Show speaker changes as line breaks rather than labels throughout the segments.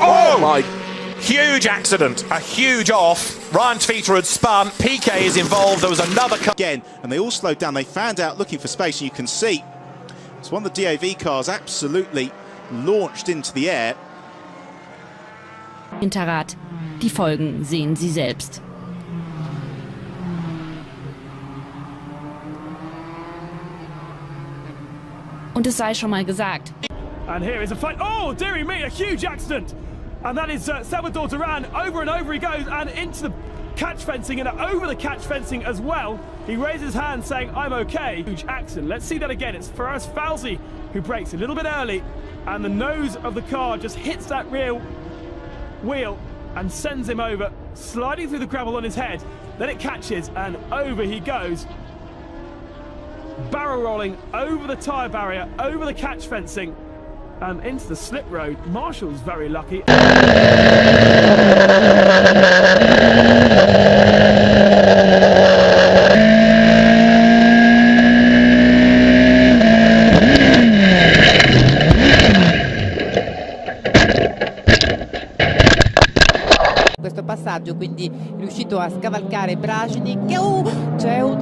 Oh my! Huge accident, a huge off. Ryan Tveter had spun, PK is involved, there was another car.
Again, and they all slowed down, they fanned out looking for space, and you can see it's one of the DAV cars absolutely launched into the air.
Hinterrad. Die Folgen sehen Sie selbst. Und es sei schon mal gesagt.
And here is a fight. Oh, dearie me, a huge accident. And that is Salvador Duran. Over and over he goes, and into the catch fencing, and over the catch fencing as well. He raises his hand saying, I'm okay. Huge accident. Let's see that again. It's Carreras Falsey who breaks a little bit early, and the nose of the car just hits that rear wheel and sends him over, sliding through the gravel on his head. Then it catches, and over he goes, barrel rolling over the tyre barrier, over the catch fencing, and into the slip road. Marshall's very lucky.
Questo passaggio, quindi è riuscito a scavalcare Bracini, che c'è un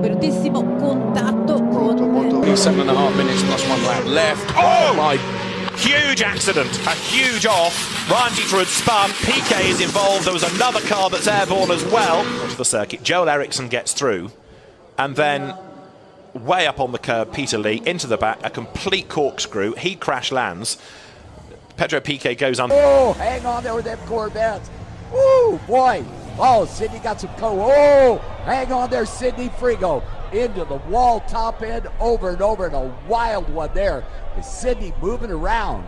bruttissimo contatto con
7.5 minutes plus 1 lap left. Oh my! Huge accident, a huge off. Ryan Tveter had spun, PK is involved, there was another car that's airborne as well. Onto the circuit, Joel Eriksson gets through, and then way up on the curb, Peter Lee into the back, a complete corkscrew, he crash lands. Pedro Piquet goes on.
Oh, hang on there with them Corvettes. Oh, boy. Oh, Sidney got some oh, hang on there, Sidney Frigo. Into the wall, top end, over and over, and a wild one there. Is Sidney moving around?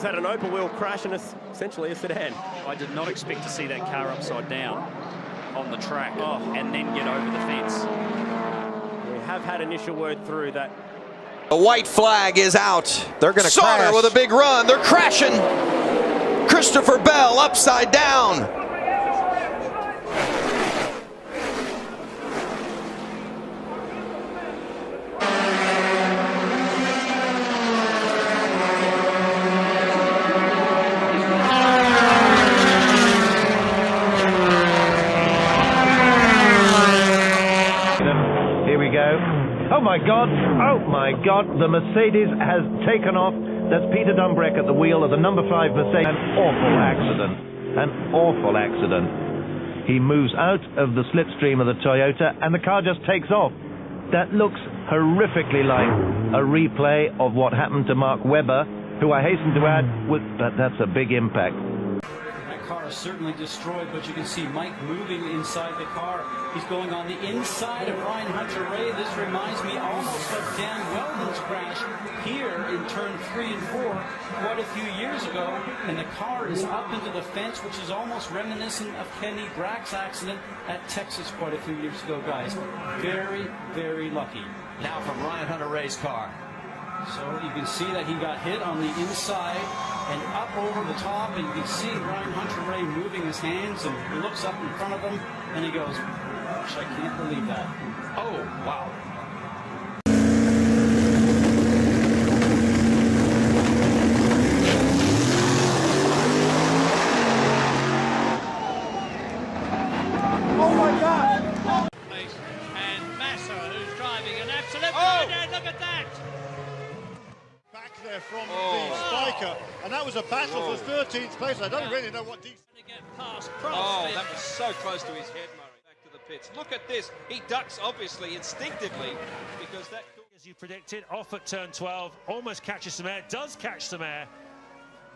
Had an open wheel crash and essentially a sedan.
I did not expect to see that car upside down on the track and then get over the fence.
We have had initial word through that.
The white flag is out. They're going to crash. With a big run. They're crashing. Christopher Bell upside down.
Oh my God, the Mercedes has taken off. That's Peter Dumbreck at the wheel of the number 5 Mercedes. An awful accident. He moves out of the slipstream of the Toyota and the car just takes off. That looks horrifically like a replay of what happened to Mark Webber, who I hasten to add, that's a big impact.
Car is certainly destroyed, but you can see Mike moving inside the car. He's going on the inside of Ryan Hunter-Reay. This reminds me almost of Dan Weldon's crash here in turn 3 and 4 quite a few years ago, and the car is up into the fence, which is almost reminiscent of Kenny Brack's accident at Texas quite a few years ago, guys. Very, very lucky.
Now from Ryan Hunter-Reay's car.
So you can see that he got hit on the inside and up over the top, and you can see Ryan Hunter-Reay moving his hands, and he looks up in front of him and he goes, gosh, I can't believe that.
Oh, wow.
Oh my God!
And Massa, who's driving an absolute nightmare. Look at that!
There from the spiker, and that was a battle for 13th place. I don't really know what
that was so close to his head, Murray. Back to the pits. Look at this. He ducks, obviously, instinctively, because that...
As you predicted, off at turn 12, almost catches some air, does catch some air,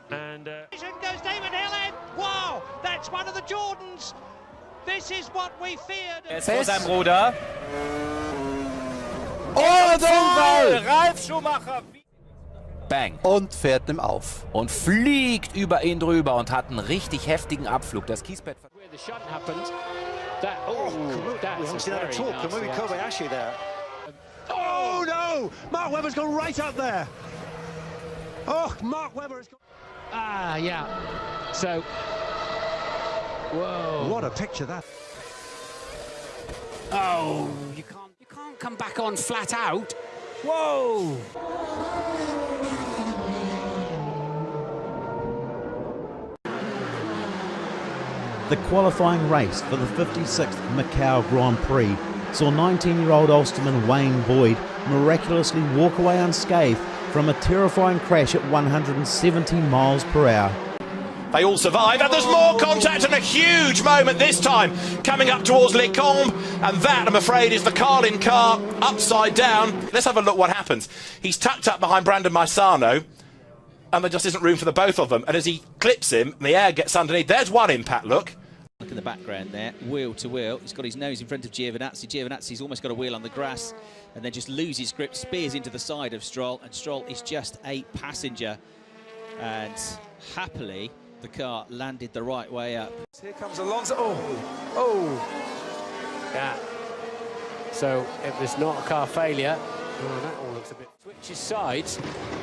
and...
Goes David Helen! Wow, that's one of the Jordans! This is what we feared!
Vor seinem Ruder. Ralf Schumacher. Bang. Und fährt ihm auf. Und fliegt über ihn drüber und hat einen richtig heftigen Abflug. Das Kiesbett.
Oh no! Mark Webber's gone right up there. Oh, Mark Webber has gone.
Ah, yeah. So, whoa!
What a picture that.
Oh, you can't come back on flat out. Whoa!
The qualifying race for the 56th Macau Grand Prix saw 19-year-old Ulsterman Wayne Boyd miraculously walk away unscathed from a terrifying crash at 170 miles per hour.
They all survive, and there's more contact and a huge moment this time coming up towards Les Combes, and that, I'm afraid, is the Carlin car upside down. Let's have a look what happens. He's tucked up behind Brandon Maisano, and there just isn't room for the both of them, and as he clips him, the air gets underneath. There's one impact, look.
Look in the background there, wheel to wheel. He's got his nose in front of Giovinazzi. Giovinazzi's almost got a wheel on the grass and then just loses grip, spears into the side of Stroll, and Stroll is just a passenger. And happily, the car landed the right way up.
Here comes Alonso. Oh!
Yeah. So it was not a car failure. Oh, that all looks a bit... Switches sides,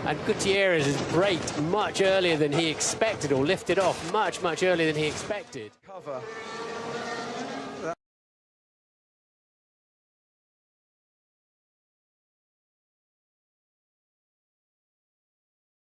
and Gutierrez has braked much earlier than he expected, or lifted off much earlier than he expected.
Cover